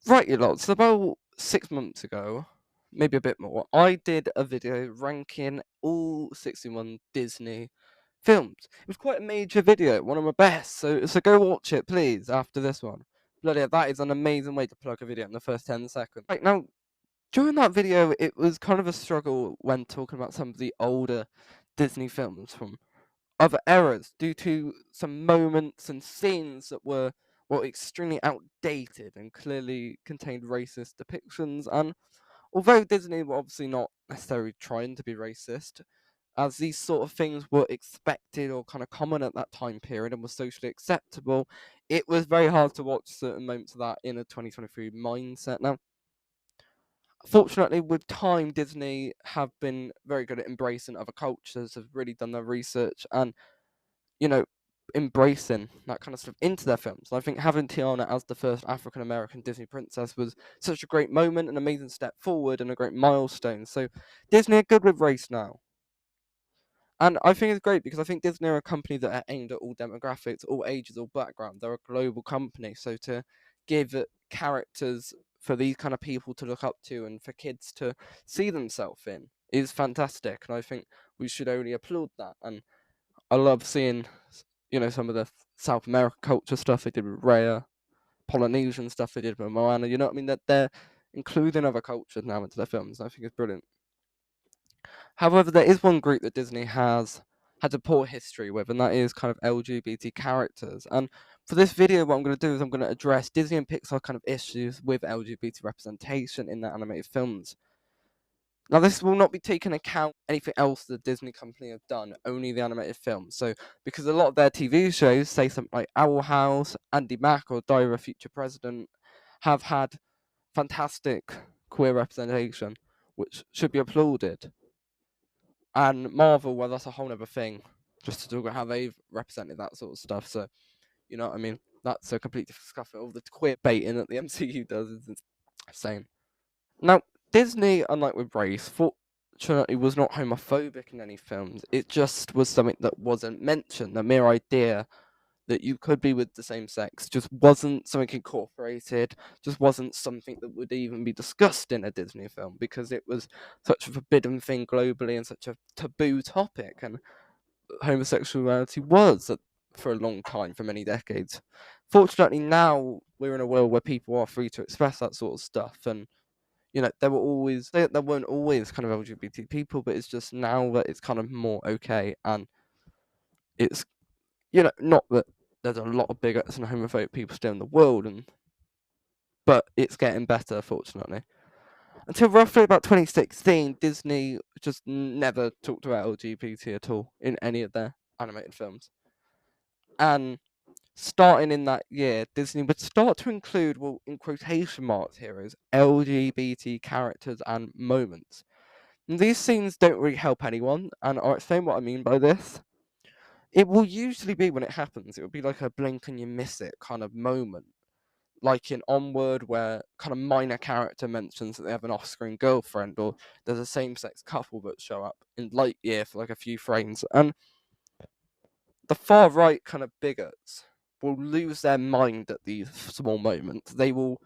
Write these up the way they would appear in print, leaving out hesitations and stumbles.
Right, you lot. So about 6 months ago, maybe a bit more, I did a video ranking all 61 Disney films. It was quite a major video, one of my best. So go watch it, please, after this one. Bloody hell, that is an amazing way to plug a video in the first 10 seconds. Right, now, during that video, it was kind of a struggle when talking about some of the older Disney films from other eras due to some moments and scenes that were, well, extremely outdated and clearly contained racist depictions. And although Disney were obviously not necessarily trying to be racist, as these sort of things were expected or kind of common at that time period and were socially acceptable, it was very hard to watch certain moments of that in a 2023 mindset. Now, fortunately, with time, Disney have been very good at embracing other cultures, have really done their research, and you know, embracing that kind of stuff into their films. And I think having Tiana as the first African American Disney princess was such a great moment, an amazing step forward, and a great milestone. So Disney are good with race now. And I think it's great because I think Disney are a company that are aimed at all demographics, all ages, all backgrounds. They're a global company. So to give characters for these kind of people to look up to and for kids to see themselves in is fantastic. And I think we should only applaud that. And I love seeing, some of the South American culture stuff they did with Raya, Polynesian stuff they did with Moana. You know what I mean? That they're including other cultures now into their films. And I think it's brilliant. However, there is one group that Disney has had a poor history with, and that is kind of LGBT characters. And for this video, what I'm going to do is I'm going to address Disney and Pixar kind of issues with LGBT representation in their animated films. Now, this will not be taking account anything else the Disney company have done, only the animated films. So, because a lot of their TV shows, say something like Owl House, Andy Mack, or Diary of a Future President, have had fantastic queer representation, which should be applauded. And Marvel, well, that's a whole other thing, just to talk about how they've represented that sort of stuff. So, you know what I mean? That's a complete discussion. All the queer baiting that the MCU does is insane. Now, Disney, unlike with race, fortunately was not homophobic in any films. It just was something that wasn't mentioned. The mere idea that you could be with the same sex just wasn't something incorporated, just wasn't something that would even be discussed in a Disney film because it was such a forbidden thing globally and such a taboo topic. And homosexuality was for a long time, for many decades. Fortunately, now we're in a world where people are free to express that sort of stuff. And there weren't always kind of LGBT people, but it's just now that it's kind of more okay, and it's not that there's a lot of bigots and homophobic people still in the world, but it's getting better, fortunately. Until roughly about 2016, Disney just never talked about LGBT at all in any of their animated films, and starting in that year, Disney would start to include, well, in quotation marks here, is LGBT characters and moments. These scenes don't really help anyone, and I'll explain what I mean by this. It will usually be when it happens, it will be like a blink and you miss it kind of moment. Like in Onward, where kind of minor character mentions that they have an off-screen girlfriend, or there's a same-sex couple that show up in Lightyear for like a few frames. And the far right kind of bigots will lose their mind at these small moments. They will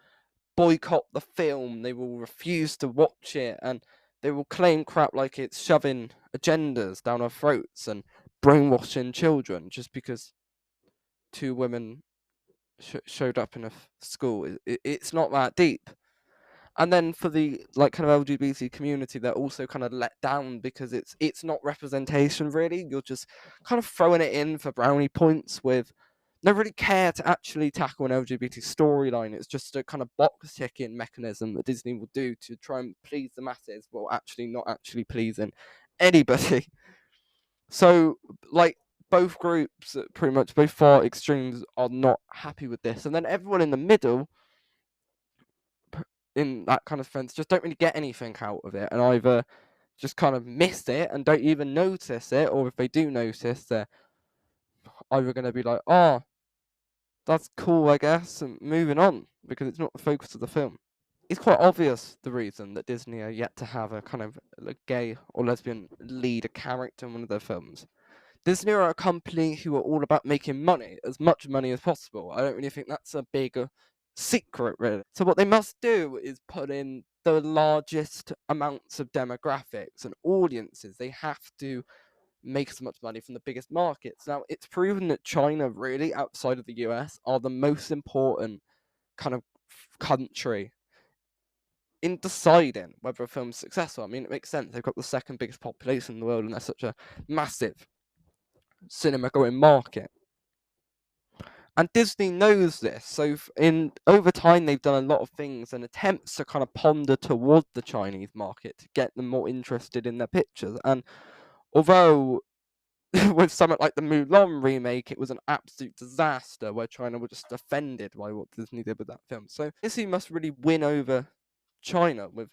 boycott the film, they will refuse to watch it, and they will claim crap like it's shoving agendas down our throats and brainwashing children just because two women showed up in a school. It's not that deep. And then for the kind of LGBT community, they're also kind of let down because it's not representation really. You're just kind of throwing it in for brownie points with no really care to actually tackle an LGBT storyline. It's just a kind of box ticking mechanism that Disney will do to try and please the masses, while actually not actually pleasing anybody. So both groups, pretty much both far extremes, are not happy with this, and then everyone in the middle in that kind of sense just don't really get anything out of it, and either just kind of miss it and don't even notice it, or if they do notice, they're either going to be like, oh, that's cool, I guess, and moving on, because it's not the focus of the film. It's quite obvious the reason that Disney are yet to have a kind of a gay or lesbian lead a character in one of their films. Disney are a company who are all about making money, as much money as possible. I don't really think that's a big secret, really. So what they must do is put in the largest amounts of demographics and audiences. They have to make as much money from the biggest markets. Now, it's proven that China, really, outside of the US, are the most important kind of country in deciding whether a film's successful. I mean, it makes sense. They've got the second biggest population in the world, and they're such a massive cinema going market. And Disney knows this. So in over time, they've done a lot of things and attempts to kind of ponder toward the Chinese market to get them more interested in their pictures. And although with something like the Mulan remake, it was an absolute disaster where China were just offended by what Disney did with that film. So Disney must really win over China with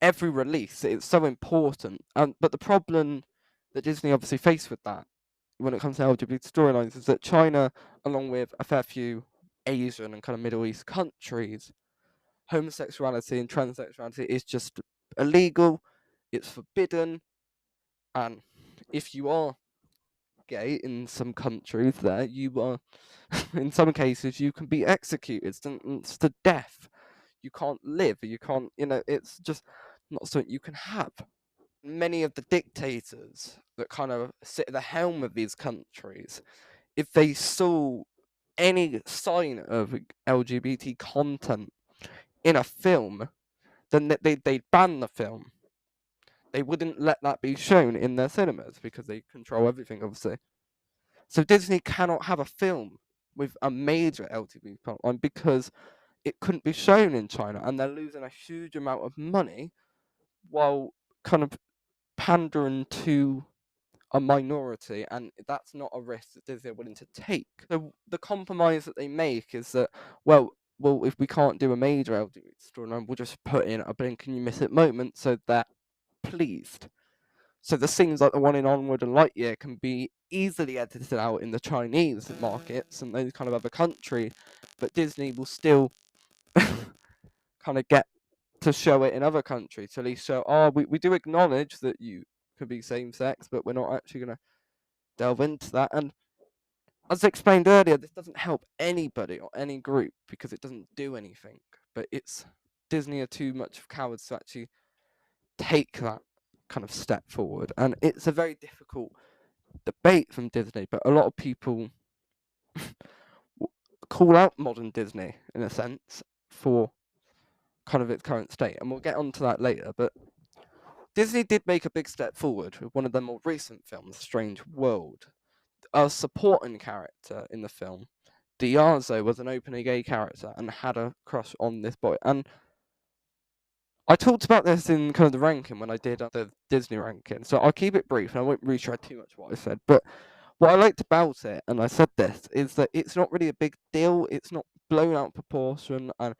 every release. It's so important. But the problem that Disney obviously faced with that when it comes to LGBT storylines is that China, along with a fair few Asian and kind of Middle East countries, homosexuality and transsexuality is just illegal, it's forbidden, and if you are gay in some countries there, you are, in some cases, you can be executed, sentenced to death. You can't live, you can't, it's just not something you can have. Many of the dictators that kind of sit at the helm of these countries, if they saw any sign of LGBT content in a film, then they'd ban the film. They wouldn't let that be shown in their cinemas because they control everything, obviously. So Disney cannot have a film with a major LGBT plotline because it couldn't be shown in China, and they're losing a huge amount of money while kind of pandering to a minority, and that's not a risk that Disney are willing to take. So the compromise that they make is that, well, if we can't do a major LGBT storyline, we'll just put in a blink and you miss it moment so they're pleased. So the scenes like the one in Onward and Lightyear can be easily edited out in the Chinese markets and those kind of other countries, but Disney will still kind of get to show it in other countries to at least show, we do acknowledge that you could be same sex, but we're not actually going to delve into that. And as I explained earlier, this doesn't help anybody or any group because it doesn't do anything. But it's Disney are too much of cowards to actually take that kind of step forward. And it's a very difficult debate from Disney, but a lot of people call out modern Disney in a sense for kind of its current state. And we'll get onto that later. But Disney did make a big step forward with one of their more recent films, Strange World. A supporting character in the film, Diazo, was an openly gay character and had a crush on this boy. And I talked about this in kind of the ranking when I did the Disney ranking, so I'll keep it brief and I won't retread too much what I said. But what I liked about it, and I said this, is that it's not really a big deal. It's not blown out of proportion, and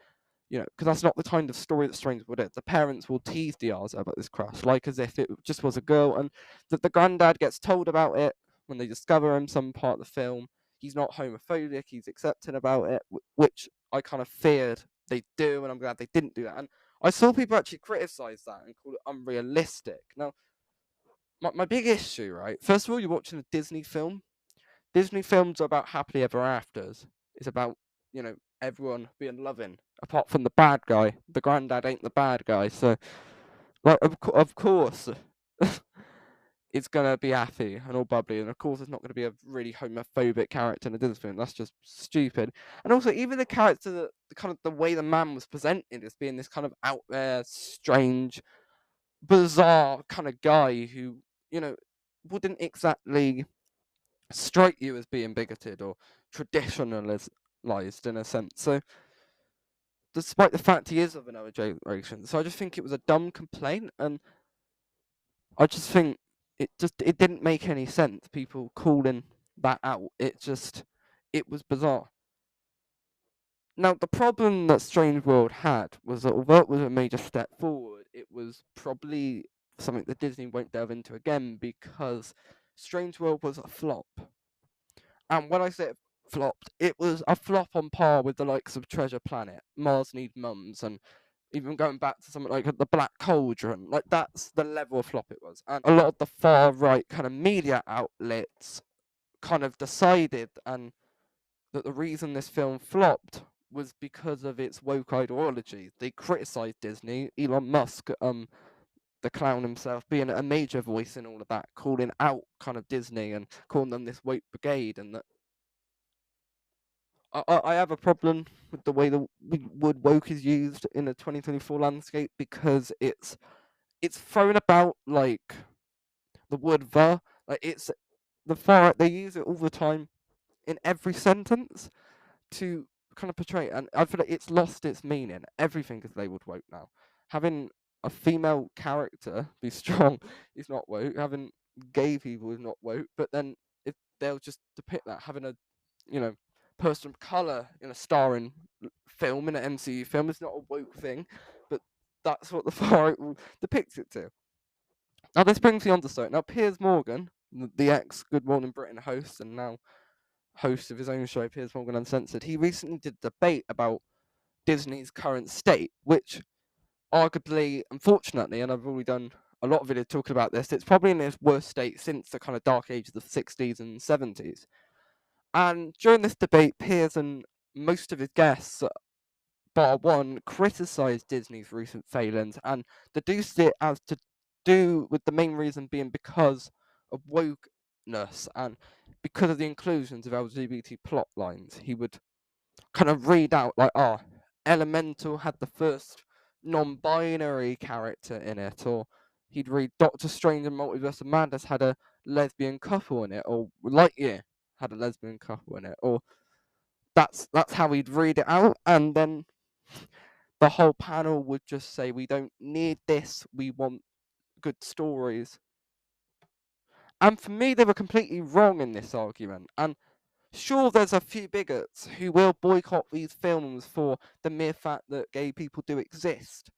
because that's not the kind of story that Strange World is. The parents will tease Diazo about this crush, like as if it just was a girl, and that the granddad gets told about it when they discover him some part of the film. He's not homophobic, he's accepting about it, which I kind of feared they do, and I'm glad they didn't do that. And I saw people actually criticize that and call it unrealistic. Now, my big issue, right? First of all, you're watching a Disney film. Disney films are about happily ever afters. It's about, everyone being loving, apart from the bad guy. The granddad ain't the bad guy, so, like, of course, it's gonna be happy and all bubbly, and of course, it's not gonna be a really homophobic character in a Disney film. That's just stupid. And also, even the character, the kind of the way the man was presented as being this kind of out there, strange, bizarre kind of guy who, wouldn't exactly strike you as being bigoted or traditionalized in a sense. So, despite the fact he is of another generation, so I just think it was a dumb complaint, and I just think it didn't make any sense. People calling that out, it was bizarre. Now, the problem that Strange World had was that although it was a major step forward, it was probably something that Disney won't delve into again because Strange World was a flop. And when I say it flopped, it was a flop on par with the likes of Treasure Planet, Mars Need Mums, and even going back to something like the Black Cauldron. Like, that's the level of flop it was. And a lot of the far right kind of media outlets kind of decided and that the reason this film flopped was because of its woke ideology. They criticised Disney, Elon Musk, the clown himself, being a major voice in all of that, calling out kind of Disney and calling them this woke brigade. And that I have a problem with the way the word woke is used in the 2024 landscape, because it's thrown about like the word the, like it's the far right, they use it all the time in every sentence to kind of portray it, and I feel like it's lost its meaning. Everything is labeled woke now. Having a female character be strong is not woke. Having gay people is not woke. But then if they'll just depict that, having a, you know, person of color in a starring film, in an MCU film, is not a woke thing. But that's what the far right will depict it to. Now this brings me on to something. Now Piers Morgan, the ex Good Morning Britain host and now host of his own show, Piers Morgan Uncensored, he recently did a debate about Disney's current state, which arguably, unfortunately, and I've already done a lot of videos talking about this, it's probably in its worst state since the kind of dark ages of the 60s and 70s. And during this debate, Piers and most of his guests, bar one, criticised Disney's recent failings and deduced it as to do with the main reason being because of wokeness and because of the inclusions of LGBT plot lines. He would kind of read out like, Elemental had the first non-binary character in it, or he'd read Doctor Strange and Multiverse of Madness had a lesbian couple in it, or Lightyear had a lesbian couple in it, or that's how he'd read it out, and then the whole panel would just say, we don't need this, we want good stories. And for me, they were completely wrong in this argument. And sure, there's a few bigots who will boycott these films for the mere fact that gay people do exist.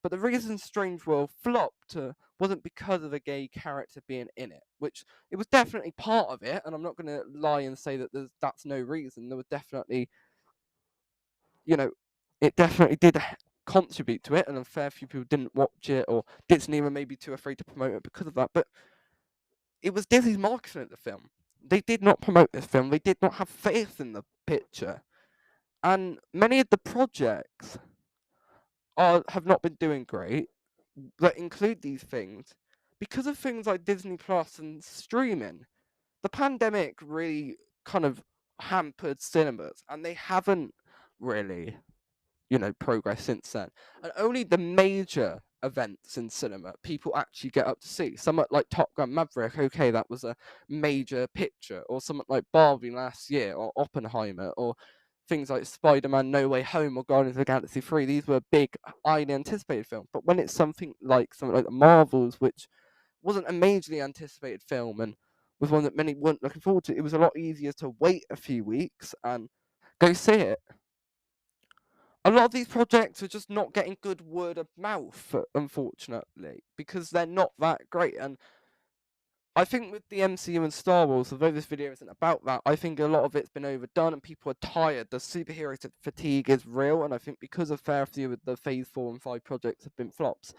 But the reason Strange World flopped wasn't because of a gay character being in it, which it was definitely part of it, and I'm not going to lie and say that that's no reason. There was definitely, you know, it definitely did contribute to it, and a fair few people didn't watch it, or Disney were maybe too afraid to promote it because of that. But it was Disney's marketing of the film. They did not promote this film. They did not have faith in the picture, and many of the projects have not been doing great that include these things because of things like Disney Plus and streaming. The pandemic really kind of hampered cinemas, and they haven't really, progress since then. And only the major events in cinema people actually get up to see. Something like Top Gun Maverick, okay, that was a major picture, or something like Barbie last year, or Oppenheimer, or things like Spider-Man No Way Home or Guardians of the Galaxy 3. These were big, highly anticipated films. But when it's something like the Marvels, which wasn't a majorly anticipated film and was one that many weren't looking forward to, it was a lot easier to wait a few weeks and go see it. A lot of these projects are just not getting good word of mouth, unfortunately, because they're not that great. And I think with the MCU and Star Wars, although this video isn't about that, I think a lot of it's been overdone and people are tired. The superhero fatigue is real, and I think because of fair few of the Phase 4 and 5 projects have been flops,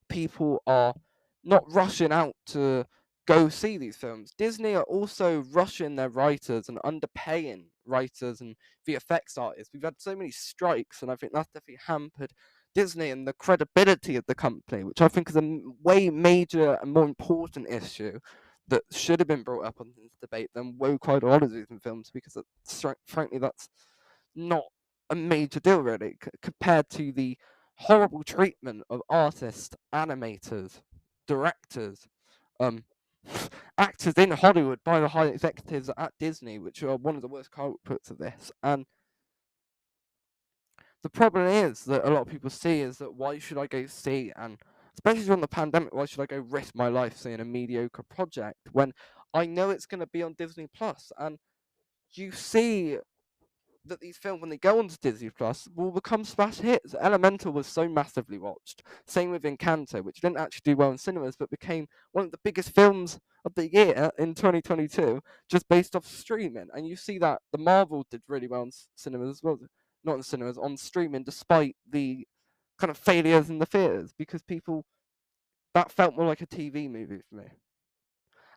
people are not rushing out to go see these films. Disney are also rushing their writers and underpaying writers and VFX artists. We've had so many strikes, and I think that's definitely hampered Disney and the credibility of the company, which I think is a way major and more important issue that should have been brought up on this debate than woke ideologies in films, because frankly, that's not a major deal really, compared to the horrible treatment of artists, animators, directors, um, actors in Hollywood by the high executives at Disney, which are one of the worst culprits of this. And the problem is that a lot of people see is that, why should I go see, and especially during the pandemic, why should I go risk my life seeing a mediocre project when I know it's going to be on Disney Plus? And you see that these films, when they go onto Disney Plus, will become smash hits. Elemental was so massively watched. Same with Encanto, which didn't actually do well in cinemas, but became one of the biggest films of the year in 2022, just based off streaming. And you see that the Marvel did really well in cinemas as well, not in cinemas, on streaming, despite the kind of failures in the theaters, because people, that felt more like a TV movie for me.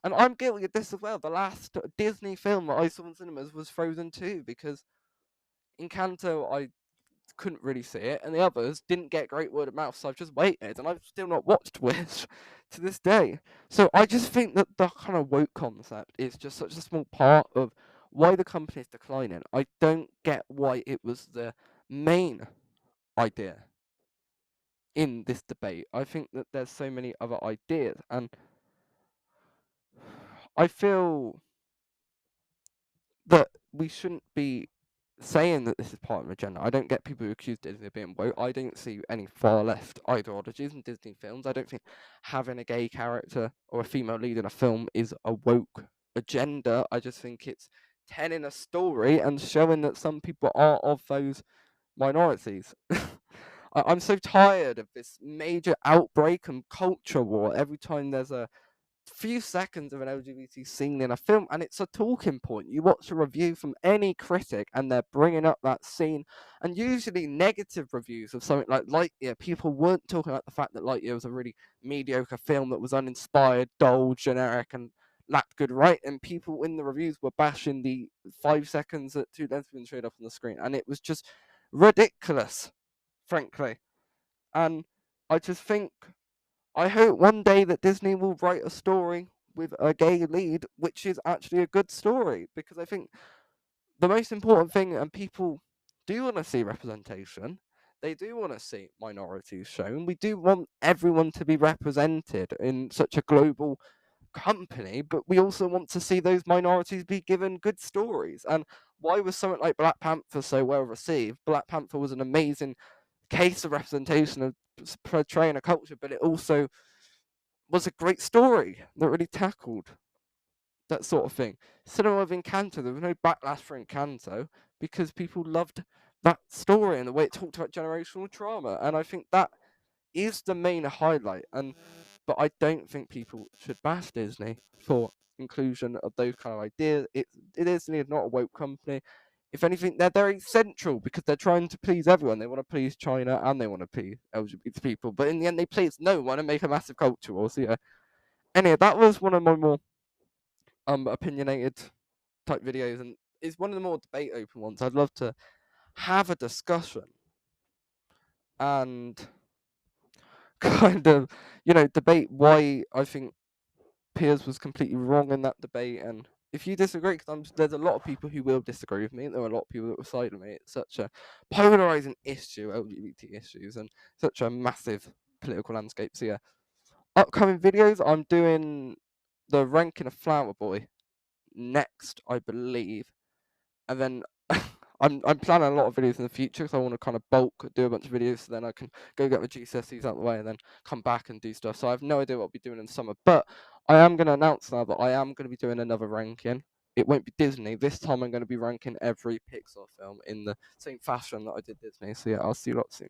And I'm guilty of this as well. The last Disney film that I saw in cinemas was Frozen 2, because Encanto, I couldn't really see it, and the others didn't get great word of mouth, so I've just waited, and I've still not watched Wish to this day. So I just think that the kind of woke concept is just such a small part of why the company is declining. I don't get why it was the main idea in this debate. I think that there's so many other ideas, and I feel that we shouldn't be saying that this is part of an agenda. I don't get people who accuse Disney of being woke. I don't see any far left ideologies in Disney films. I don't think having a gay character or a female lead in a film is a woke agenda. I just think it's telling a story and showing that some people are of those minorities. I'm so tired of this major outbreak and culture war every time there's a few seconds of an LGBT scene in a film, and it's a talking point. You watch a review from any critic, and they're bringing up that scene, and usually negative reviews of something like Lightyear. People weren't talking about the fact that Lightyear was a really mediocre film that was uninspired, dull, generic, and lacked good writing. People in the reviews were bashing the 5 seconds that two lesbians showed up on the screen, and it was just ridiculous, frankly. And I just think I hope one day that Disney will write a story with a gay lead, which is actually a good story, because I think the most important thing, and people do want to see representation, they do want to see minorities shown. We do want everyone to be represented in such a global company, but we also want to see those minorities be given good stories. And why was something like Black Panther so well received? Black Panther was an amazing case of representation of portraying a culture, but it also was a great story that really tackled that sort of thing. Cinema of Encanto, there was no backlash for Encanto because people loved that story and the way it talked about generational trauma. And I think that is the main highlight. But I don't think people should bash Disney for inclusion of those kind of ideas. Disney is not a woke company. If anything, they're very central because they're trying to please everyone. They want to please China and they want to please LGBT people. But in the end, they please no one and make a massive culture war. So yeah. Anyway, that was one of my more opinionated type videos, and it's one of the more debate open ones. I'd love to have a discussion and kind of, debate why I think Piers was completely wrong in that debate. And if you disagree, because there's a lot of people who will disagree with me, there are a lot of people that will side with me. It's such a polarizing issue, LGBT issues, and such a massive political landscape. So yeah, upcoming videos, I'm doing the ranking of Flower Boy next, I believe, and then I'm planning a lot of videos in the future because I want to kind of bulk do a bunch of videos, so then I can go get my GCSEs out of the way and then come back and do stuff. So I have no idea what I'll be doing in the summer, but I am going to announce now that I am going to be doing another ranking. It won't be Disney this time. I'm going to be ranking every Pixar film in the same fashion that I did Disney. So yeah, I'll see you lot soon.